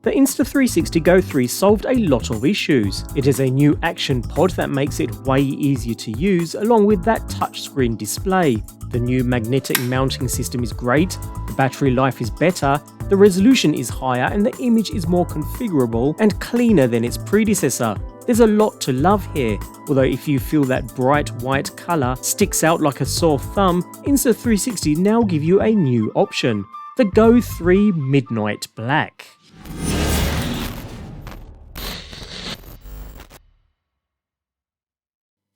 The Insta360 GO 3 solved a lot of issues. It is a new action pod that makes it way easier to use, along with that touchscreen display. The new magnetic mounting system is great, the battery life is better, the resolution is higher, and the image is more configurable and cleaner than its predecessor. There's a lot to love here, although if you feel that bright white colour sticks out like a sore thumb, Insta360 now give you a new option, the GO 3 Midnight Black.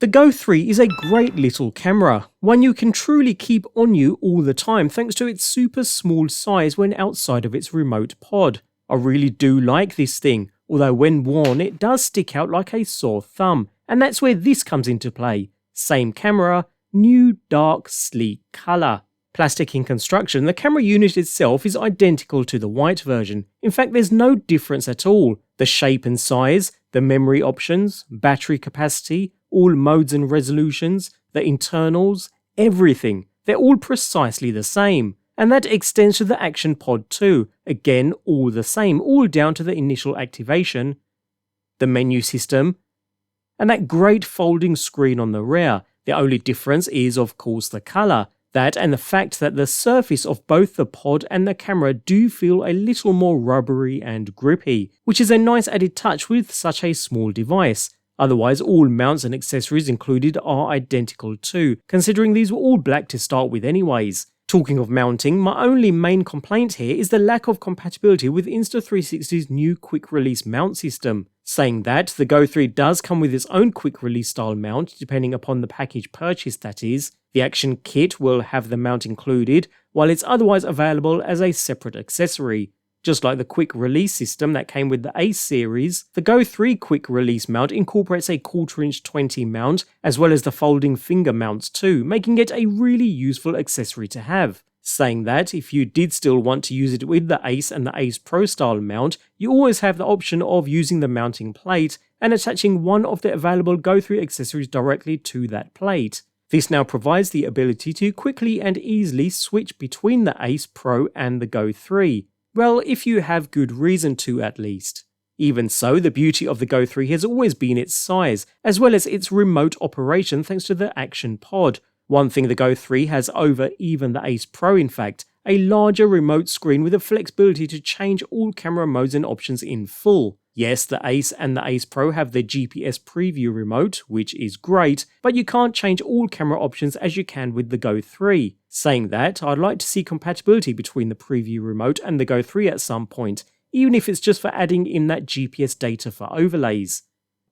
The GO 3 is a great little camera, one you can truly keep on you all the time thanks to its super small size when outside of its remote pod. I really do like this thing, although when worn it does stick out like a sore thumb, and that's where this comes into play. Same camera, new dark sleek colour. Plastic in construction, the camera unit itself is identical to the white version. In fact, there's no difference at all. The shape and size, the memory options, battery capacity, all modes and resolutions, the internals, everything. They're all precisely the same. And that extends to the action pod too. Again, all the same, all down to the initial activation, the menu system, and that great folding screen on the rear. The only difference is, of course, the colour. That and the fact that the surface of both the pod and the camera do feel a little more rubbery and grippy, which is a nice added touch with such a small device. Otherwise, all mounts and accessories included are identical too, considering these were all black to start with anyways. Talking of mounting, my only main complaint here is the lack of compatibility with Insta360's new quick release mount system. Saying that, the GO 3 does come with its own quick release style mount, depending upon the package purchase that is. The action kit will have the mount included, while it's otherwise available as a separate accessory. Just like the quick release system that came with the Ace series, the GO 3 quick release mount incorporates a 1/4" 20 mount, as well as the folding finger mounts too, making it a really useful accessory to have. Saying that, if you did still want to use it with the Ace and the Ace Pro style mount, you always have the option of using the mounting plate and attaching one of the available GO 3 accessories directly to that plate. This now provides the ability to quickly and easily switch between the Ace Pro and the GO 3. Well, if you have good reason to at least. Even so, the beauty of the GO 3 has always been its size, as well as its remote operation thanks to the action pod. One thing the GO 3 has over even the Ace Pro in fact, a larger remote screen with the flexibility to change all camera modes and options in full. Yes, the Ace and the Ace Pro have the GPS preview remote, which is great, but you can't change all camera options as you can with the GO 3. Saying that, I'd like to see compatibility between the preview remote and the GO 3 at some point, even if it's just for adding in that GPS data for overlays.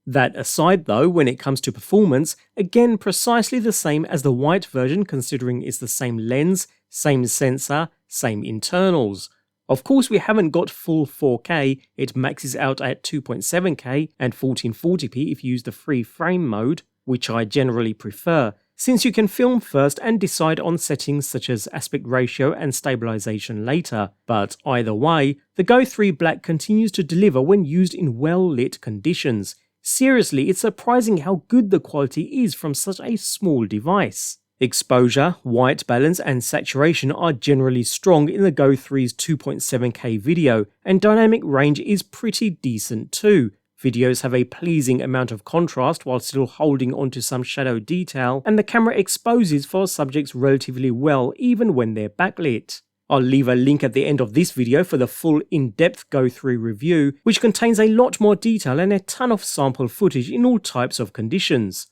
That aside though, when it comes to performance, again precisely the same as the white version considering it's the same lens, same sensor, same internals. Of course we haven't got full 4K, it maxes out at 2.7K and 1440p if you use the free frame mode, which I generally prefer, since you can film first and decide on settings such as aspect ratio and stabilization later. But either way, the GO 3 Black continues to deliver when used in well-lit conditions. Seriously, it's surprising how good the quality is from such a small device. Exposure, white balance and saturation are generally strong in the GO 3's 2.7K video, and dynamic range is pretty decent too. Videos have a pleasing amount of contrast while still holding onto some shadow detail, and the camera exposes for subjects relatively well even when they're backlit. I'll leave a link at the end of this video for the full in-depth GO 3 review, which contains a lot more detail and a ton of sample footage in all types of conditions.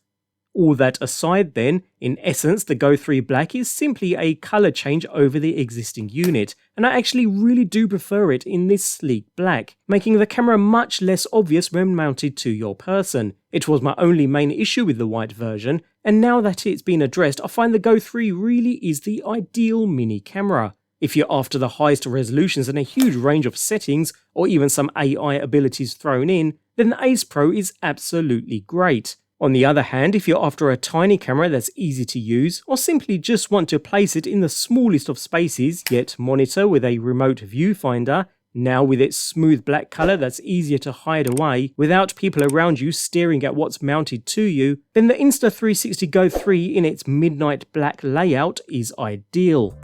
All that aside then, in essence the GO 3 Black is simply a colour change over the existing unit, and I actually really do prefer it in this sleek black, making the camera much less obvious when mounted to your person. It was my only main issue with the white version, and now that it's been addressed I find the GO 3 really is the ideal mini camera. If you're after the highest resolutions and a huge range of settings, or even some AI abilities thrown in, then the Ace Pro is absolutely great. On the other hand, if you're after a tiny camera that's easy to use, or simply just want to place it in the smallest of spaces, yet monitor with a remote viewfinder, now with its smooth black colour that's easier to hide away without people around you staring at what's mounted to you, then the Insta360 GO 3 in its midnight black layout is ideal.